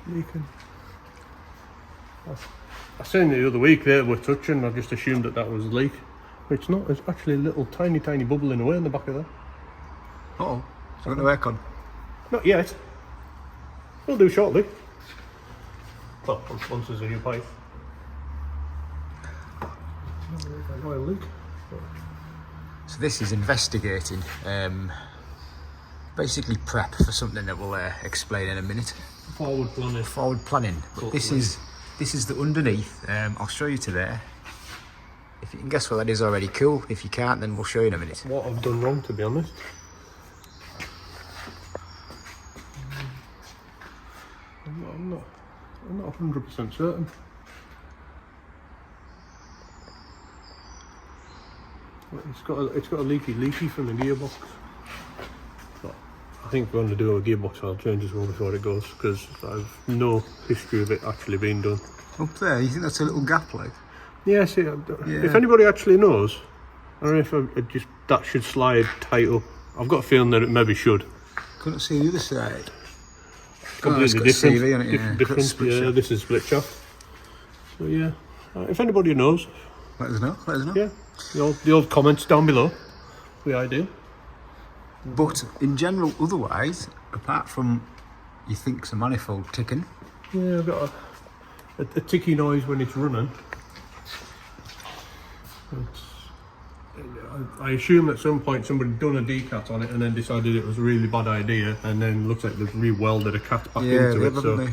leaking. I seen it the other week there we're touching, I just assumed that was a leak. But it's not, there's actually a little tiny bubbling away in the back of there. Uh-oh, it's got the aircon. Not yet. We'll do shortly. Well, once there's a new pipe. Oil leak. So this is investigating, basically prep for something that we'll explain in a minute. Forward planning. Forward planning. But this is the underneath. I'll show you to there. If you can guess what that is already, cool. If you can't, then we'll show you in a minute. What I've done wrong, to be honest. I'm not 100% certain. It's got a leaky from the gearbox. But I think we're going to do a gearbox oil change as well before it goes, because I've no history of it actually being done. Up there, you think that's a little gap like? Yeah, see, if anybody actually knows, I don't know if that should slide tight up. I've got a feeling that it maybe should. Couldn't see the other side. Completely different. CV on it, different. Yeah, this is split shaft. So yeah, if anybody knows, let us know. Yeah, the old comments down below. The idea. But in general, otherwise, apart from you think it's a manifold ticking. Yeah, I've got a ticky noise when it's running. I assume at some point somebody done a decat on it and then decided it was a really bad idea, and then looks like they've re-welded a cat back into it. So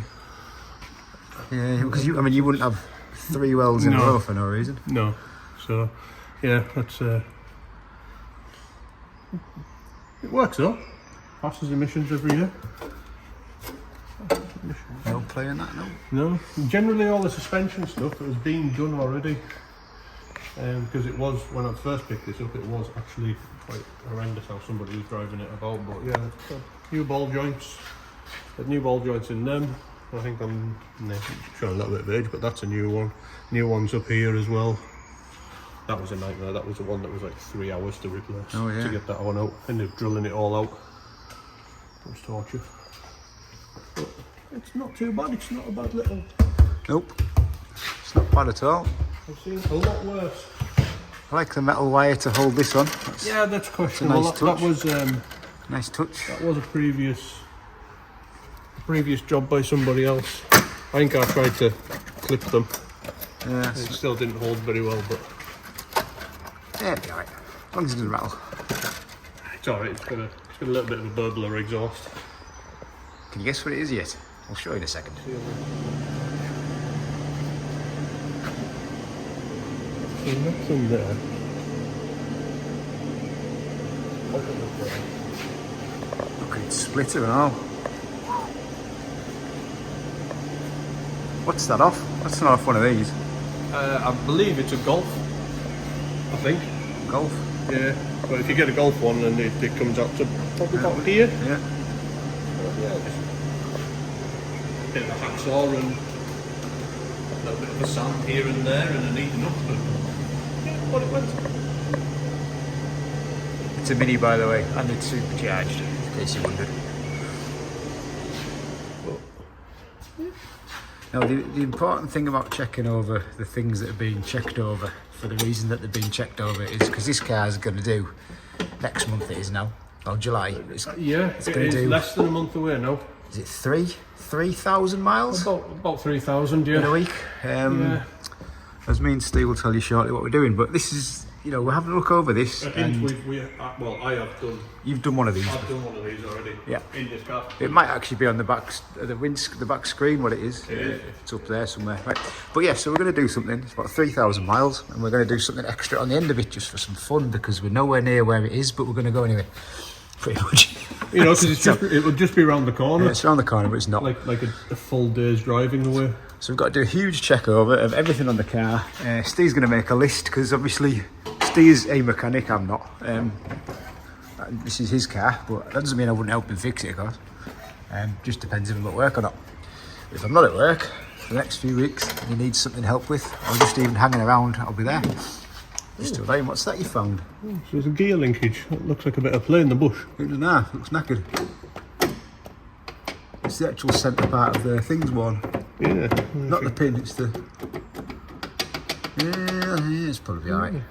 yeah, because you wouldn't have 3 welds in a row for no reason. No, so yeah, that's it works though. Passes emissions every year. No play in that, no. No, generally all the suspension stuff has been done already. Because it was, when I first picked this up, it was actually quite horrendous how somebody was driving it about. But yeah, it's got new ball joints. Got new ball joints in them. I think I'm showing a little bit of age, but that's a new one. New ones up here as well. That was a nightmare. That was the one that was like 3 hours to replace. Oh, yeah. To get that one out. Ended up drilling it all out. It was torture. But it's not too bad. It's not a bad little. Nope. It's not bad at all. I've seen a lot worse. I like the metal wire to hold this on. That's questionable. Nice touch. That was nice touch. That was a previous job by somebody else. I think I tried to clip them. Yeah. It still didn't hold very well, but yeah, it'll be alright. As long as it doesn't rattle. It's alright. It's got a little bit of a burglar exhaust. Can you guess what it is yet? I'll show you in a second. There's nothing there. Look, it's splitter and all. What's that off? That's not off one of these. I believe it's a Golf. I think. Golf? Yeah. But if you get a Golf one, then it comes up to probably about here. Yeah. Yeah. Bit of a hacksaw and a little bit of a sand here and there and a neat enough. But what it went. It's a Mini, by the way, and it's supercharged, in case you wondered. Now, the important thing about checking over the things that are being checked over, for the reason that they're being checked over, is because this car is going to do, next month it is now, or July. It's it is do, less than a month away now. Is it 3,000 miles? About 3,000, yeah. In a week. As me and Steve will tell you shortly what we're doing, but this is, we're having a look over this. And I have done. You've done one of these. I've done one of these already. Yeah. In this car. It might actually be on the back, the back screen. What it is. It's up there somewhere. Right. But yeah, so we're going to do something. It's about 3,000 miles, and we're going to do something extra on the end of it just for some fun, because we're nowhere near where it is, but we're going to go anyway. Pretty much. Because it would just be around the corner. Yeah, it's around the corner, but it's not. Like a full day's driving away. So we've got to do a huge check over of everything on the car. Steve's going to make a list, because obviously Steve's a mechanic, I'm not. This is his car, but that doesn't mean I wouldn't help him fix it, of course. Just depends if I'm at work or not. If I'm not at work for the next few weeks and he needs something help with, or just even hanging around, I'll be there. Just to him. What's that you found? So there's a gear linkage. It looks like a bit of play in the bush. It doesn't know. It looks knackered. it's the actual centre part of the thing's worn. Yeah. Not the pin, it's the... Yeah, it's probably alright.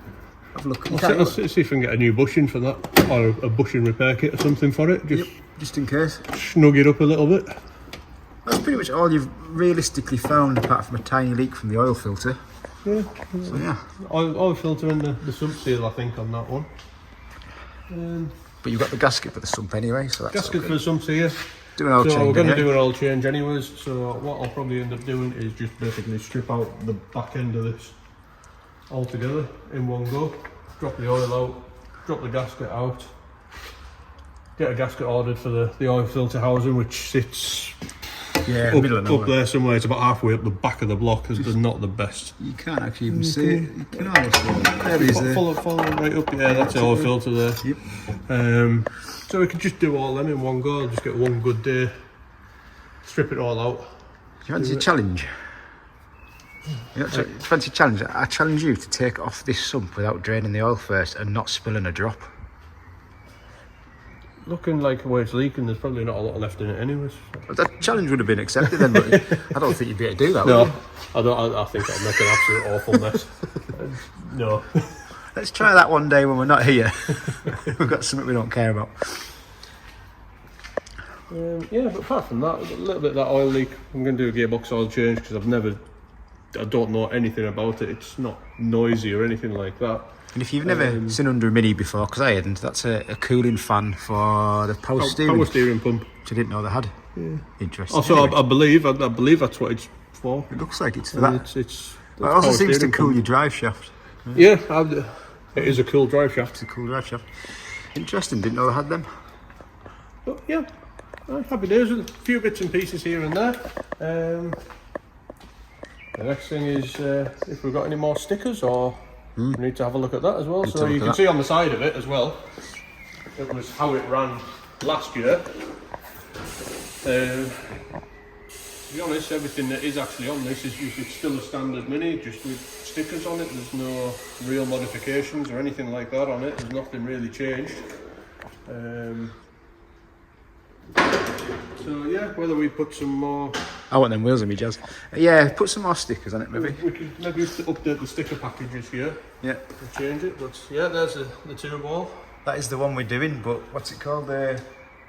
Have a look. I'll see if we can get a new bushing for that, or a bushing repair kit or something for it. Just in case. Snug it up a little bit. That's pretty much all you've realistically found, apart from a tiny leak from the oil filter. Yeah. So yeah. Oil filter and the sump seal, I think, on that one. But you've got the gasket for the sump anyway, so that's Gasket okay. for the sump seal. Do an oil change. We're going to do an oil change anyways, so what I'll probably end up doing is just basically strip out the back end of this altogether in one go, drop the oil out, drop the gasket out, get a gasket ordered for the oil filter housing, which sits up there somewhere. It's about halfway up the back of the block, because they're not the best. You can't actually even see it. You can almost see it. There it is there. Follow right up, yeah, that's the oil filter there. Yep. So we could just do all them in one go, just get one good day, strip it all out. Do you fancy a challenge? Fancy a challenge? I challenge you to take off this sump without draining the oil first and not spilling a drop. Looking like where it's leaking, there's probably not a lot left in it anyways. That challenge would have been accepted then, but I don't think you'd be able to do that. No, would you? I think I'd make an absolute awful mess. No. Let's try that one day when we're not here. We've got something we don't care about. Yeah, but apart from that, a little bit of that oil leak. I'm going to do a gearbox oil change because I don't know anything about it. It's not noisy or anything like that. And if you've never seen under a Mini before, because I hadn't, that's a cooling fan for the power steering. Power steering pump. Which I didn't know they had. Yeah. Interesting. Also, anyway. I believe that's what it's for. It looks like it's for that. It also seems to cool your drive shaft. Yeah, it is a cool drive shaft. It's a cool drive shaft. Interesting, didn't know they had them. But yeah, happy days with a few bits and pieces here and there. The next thing is if we've got any more stickers, or we need to have a look at that as well. So you can see on the side of it as well, it was how it ran last year. To be honest, everything that is actually on this is it's still a standard Mini, just with stickers on it. There's no real modifications or anything like that on it. There's nothing really changed. So yeah, whether we put some more... I want them wheels on me, Jazz. Yeah, put some more stickers on it maybe. We could maybe update the sticker packages here. Yeah. And change it, but yeah, there's the tube wall. That is the one we're doing, but what's it called?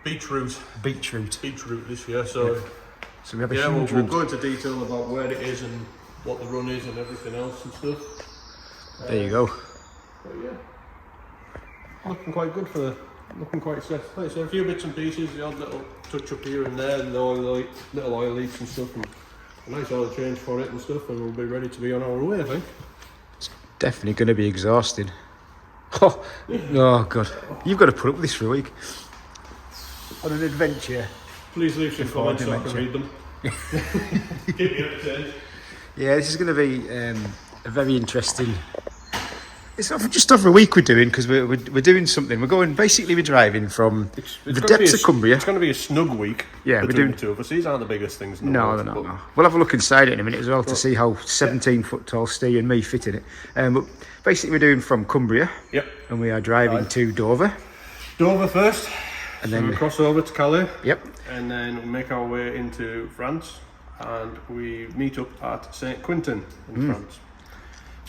Beetroot. Beetroot. Beetroot this year, so... Yeah. So we have a yeah, huge we'll go into detail about where it is and what the run is and everything else and stuff. There you go. But yeah, looking quite good looking quite set. Like I say, a few bits and pieces, the odd little touch up here and there, and little oil leaks and stuff, and a nice oil change for it and stuff, and we'll be ready to be on our way, I think. It's definitely going to be exhausting. Oh God, you've got to put up with this for a week. On an adventure. Please leave some comments so I can read them. Keep me entertained. Yeah, this is going to be a very interesting... It's just over a week we're doing, because we're doing something. We're driving from the depths of Cumbria. It's going to be a snug week. Yeah, we're doing the two of us. These aren't the biggest things in the No, world. they're not. No. We'll have a look inside it in a minute as well to see how 17-foot tall Ste and me fit in it. But basically we're doing from Cumbria. Yep. And we are driving to Dover. Dover first. And so then we cross over to Calais. Yep. And then we make our way into France, and we meet up at St Quentin in France.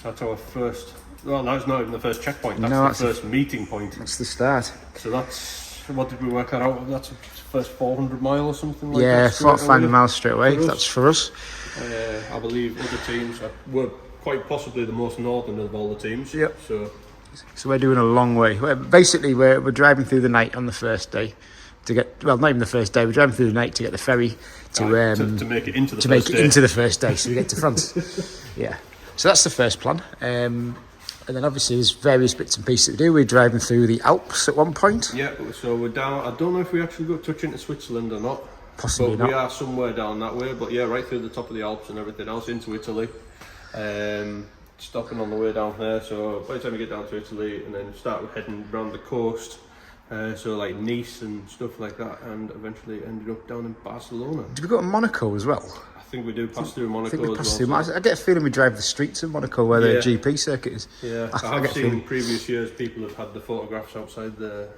That's our first... Well, that's not even the first checkpoint. That's the first meeting point. That's the start. So that's... What did we work that out? That's the first 400 mile or something like that? Yeah, 400 miles straight away. That's for us. I believe other teams were quite possibly the most northern of all the teams. Yep. So we're doing a long way. Basically, we're driving through the night on the first day to get... Well, not even the first day. We're driving through the night to get the ferry to make it into the to first make day. it into the first day, so we get to France. Yeah. So that's the first plan. And then obviously there's various bits and pieces to do. We're driving through the Alps at one point. Yeah, so we're down... I don't know if we actually go touch into Switzerland or not. Possibly but not. We are somewhere down that way, but yeah, right through the top of the Alps and everything else into Italy. Stopping on the way down there, so by the time we get down to Italy and then start heading around the coast, so like Nice and stuff like that, and eventually ended up down in Barcelona. Did we go to Monaco as well? I think we do pass through Monaco. I think we passed as well. through. I get a feeling we drive the streets of Monaco where the GP circuit is. Yeah, I have seen in previous years people have had the photographs outside the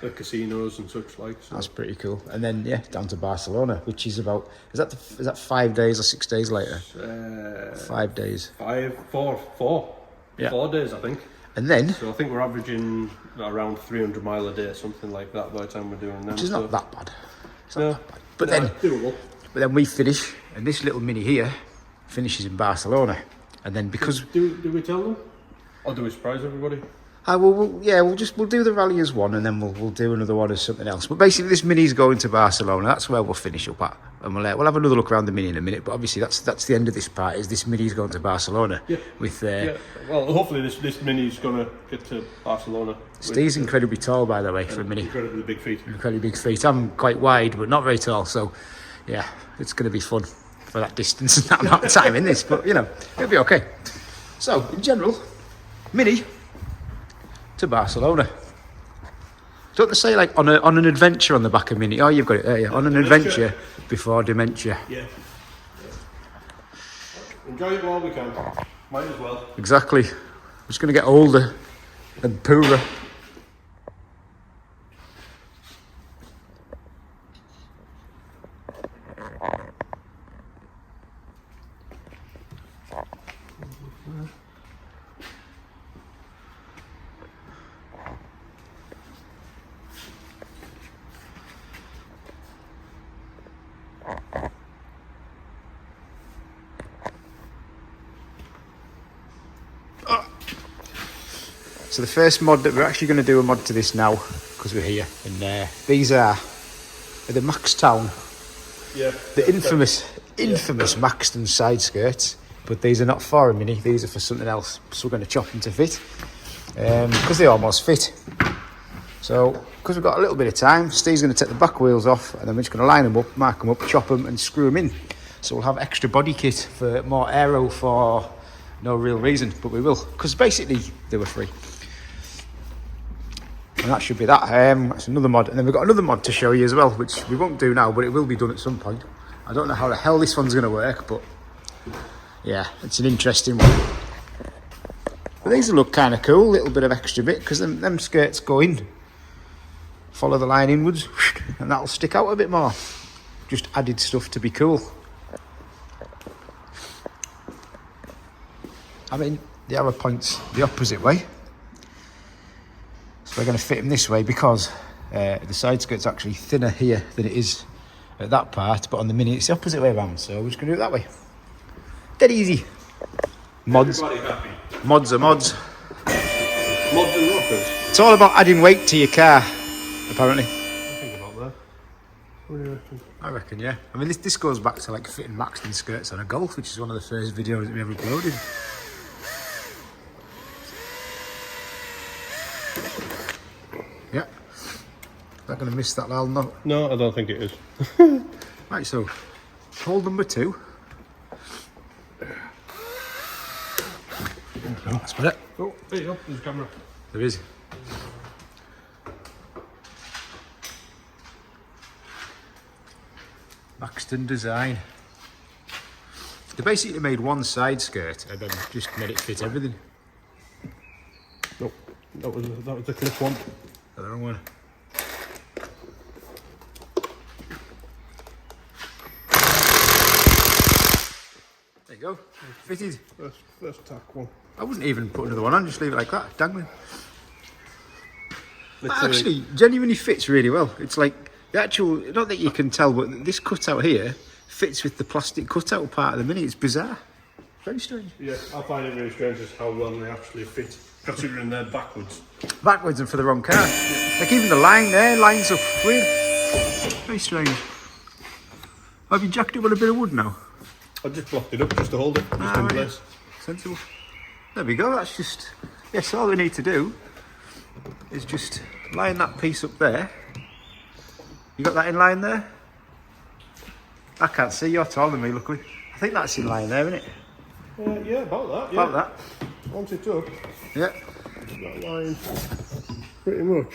the casinos and such like. So. That's pretty cool. And then yeah, down to Barcelona, which is about is that 5 days or 6 days later? 5 days. 4 days, I think. And then, so I think we're averaging around 300 mile a day, something like that, by the time we're doing them. Which is not that bad. It's not No, that bad. But then, doable. But then we finish, and this little mini here finishes in Barcelona. And then because do we tell them, or do we surprise everybody? We'll do the rally as one, and then we'll do another one as something else. But basically, this mini's going to Barcelona. That's where we'll finish up at, and we'll have another look around the mini in a minute. But obviously, that's the end of this part. Is this mini's going to Barcelona? Yeah. With well, hopefully this mini's gonna get to Barcelona. Steve's incredibly tall, by the way, for a mini. Incredibly big feet. Incredibly big feet. I'm quite wide, but not very tall. So, yeah, it's going to be fun for that distance and that amount of time in this. But you know, it'll be okay. So, in general, mini to Barcelona. Don't they say like on an adventure on the back of mini? Oh, you've got it there, yeah. On an adventure before dementia. Yeah. Enjoy it while we can. Might as well. Exactly. We're just going to get older and poorer. So the first mod that we're actually going to do a mod to this now because we're here, and these are the Maxtown, the infamous Maxton side skirts, but these are not for a mini, these are for something else, so we're going to chop them to fit because they almost fit. So because we've got a little bit of time, Steve's going to take the back wheels off, and then we're just going to line them up, mark them up, chop them and screw them in. So we'll have extra body kit for more aero for no real reason, but we will, because basically they were free. And that should be that. That's another mod. And then we've got another mod to show you as well, which we won't do now, but it will be done at some point. I don't know how the hell this one's going to work, but yeah, it's an interesting one. But these will look kind of cool, little bit of extra bit, because them skirts go in, follow the line inwards, and that'll stick out a bit more. Just added stuff to be cool. I mean, the arrow points the opposite way. So we're going to fit them this way because the side skirt's actually thinner here than it is at that part, but on the mini it's the opposite way around, so we're just going to do it that way. Dead easy. Mods. Happy. Mods are mods. Mods and rockers. It's all about adding weight to your car, apparently. Think about that. What do you reckon? I reckon, yeah. I mean, this goes back to like fitting Maxton skirts on a Golf, which is one of the first videos that we ever uploaded. Yeah. Is that going to miss that loud note? No, I don't think it is. Right, so hole number 2. That's about it. Oh, there you go. There's a camera. There is. Maxton design. They basically made one side skirt and then just made it fit everything. Nope, that was the clip one. The wrong one. There you go. Fitted. First tack one. I wouldn't even put another one on, just leave it like that, dangling. Literally. Actually, genuinely fits really well. It's like the actual, not that you can tell, but this cutout here fits with the plastic cutout part of the mini. It's bizarre. Very strange. Yeah, I find it really strange just how well they actually fit, considering they're backwards. Backwards and for the wrong car. Like even the line there lines up weird. Very strange. Have you jacked it with a bit of wood now? I just blocked it up just to hold it, just in place. Sensible. There we go, that's just, yes, all we need to do is just line that piece up there. You got that in line there? I can't see, you're taller than me, luckily. I think that's in line there, isn't it? Yeah, about that. Yeah. About that. Once it's up, Yeah. that line pretty much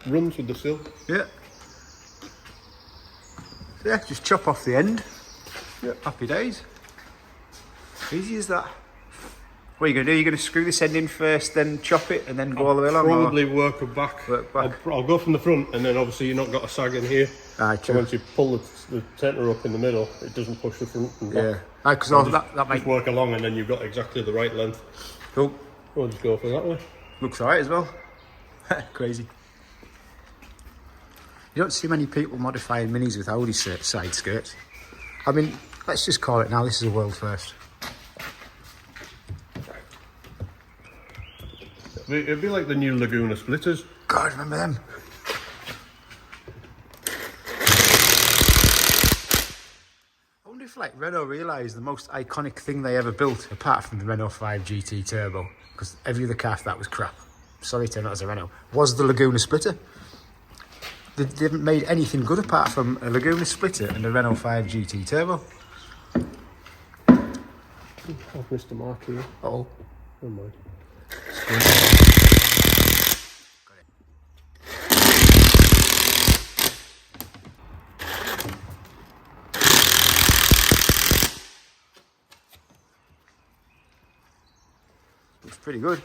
runs with the sill. Yeah. So yeah, just chop off the end. Yeah. Happy days. Easy as that. What are you going to do? You're going to screw this end in first, then chop it, and then go all the way along? Probably work it back. Work back. I'll go from the front, and then obviously you've not got a sag in here. Aye, So true. once you pull the centre up in the middle, it doesn't push the front and back. Yeah. Aye, because that might Just work along, and then you've got exactly the right length. cool. We'll just go for that way. Looks alright as well. Crazy. You don't see many people modifying minis with Audi side skirts. I mean, let's just call it now, this is a world first. It'd be like the new Laguna splitters. God, remember them? I wonder if like Renault realised the most iconic thing they ever built, apart from the Renault 5 GT Turbo, because every other car after that was crap. Sorry to not as a Renault. Was the Laguna splitter. They haven't made anything good apart from a Laguna splitter and a Renault 5 GT Turbo. I've missed a mark here. Oh. Never mind. Looks pretty good.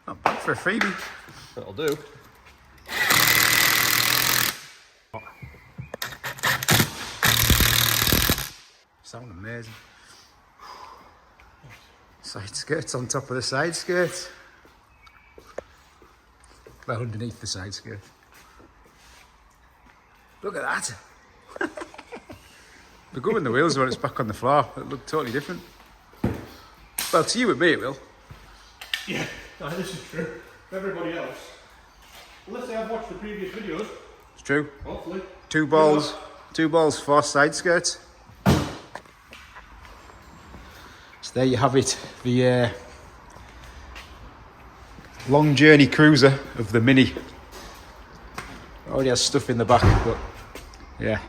Not bad for a freebie. That'll do. Sound amazing. Side skirts on top of the side skirt. Well, underneath the side skirt. Look at that. The good when the wheels when it's back on the floor. It looked totally different. Well, to you and me it will. Yeah, no, this is true. For everybody else, unless they have watched the previous videos, It's true. hopefully. Two balls, 4 side skirts. So there you have it, the long journey cruiser of the Mini. Already has stuff in the back, but yeah.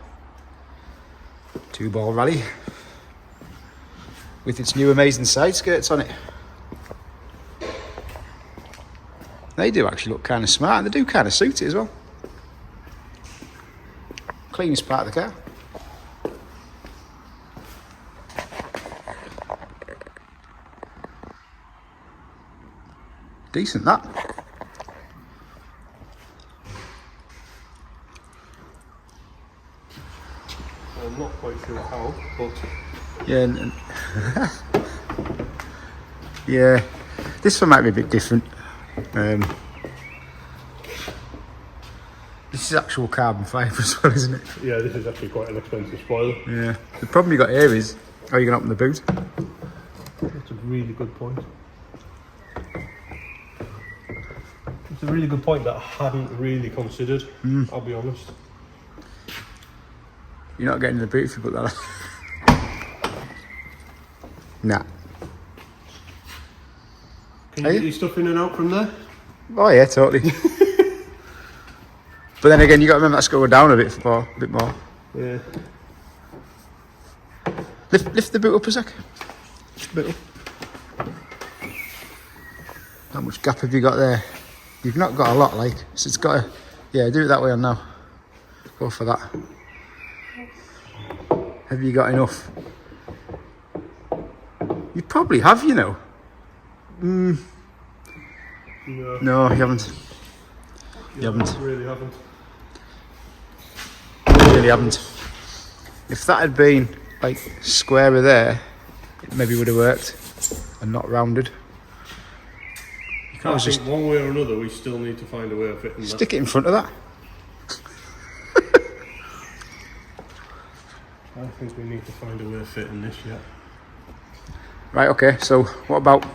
2-ball rally with its new amazing side skirts on it. They do actually look kind of smart, and they do kind of suit it as well. Cleanest part of the car. Decent that. I'm not quite sure how, but Yeah, yeah. This one might be a bit different. This is actual carbon fibre as well, isn't it? yeah, this is actually quite an expensive spoiler. Yeah. The problem you got here is, how are you going to open the boot? That's a really good point. It's a really good point that I hadn't really considered, I'll be honest. You're not getting the boot if you put that on. Nah. Can you get your stuff in and out from there? Oh yeah, totally. But then again, you got to remember that's going down a bit more. Yeah. Lift the boot up a sec. Lift the boot up. How much gap have you got there? You've not got a lot, like. So it's got to, yeah, do it that way on now. Go for that. Have you got enough? You probably have, you know. No. No, you haven't. You haven't. Really haven't. You really haven't. If that had been like squarer there, it maybe would have worked and not rounded. I think one way or another we still need to find a way of fitting that. Stick it in front of that. I think we need to find a way of fitting this yet. Right, okay, so what about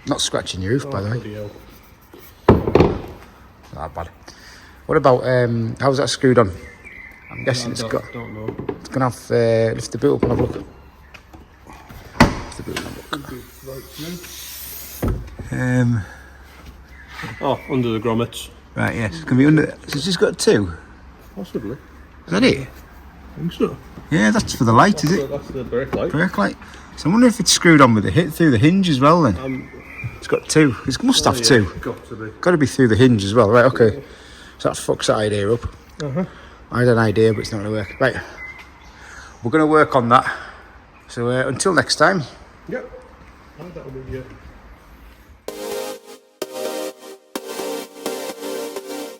not scratching your roof, by the way? Bloody hell. Not bad. What about how's that screwed on? I'm guessing Don't know. it's gonna have lift the boot up and have a look. Lift the boot up and have a look. Oh, under the grommets. Right, yes, it's gonna be under. So it's just got two. Possibly. Is that it? I think so. Yeah, that's for the light, is it? That's the brake light. Brake light. So I wonder if it's screwed on with the hit through the hinge as well. Then it's got two. It must have two. Got to be. Got to be through the hinge as well. Right, okay. So that fucks that idea up. I had an idea, but it's not going to work. Right, we're going to work on that. So until next time. Yep. That'll be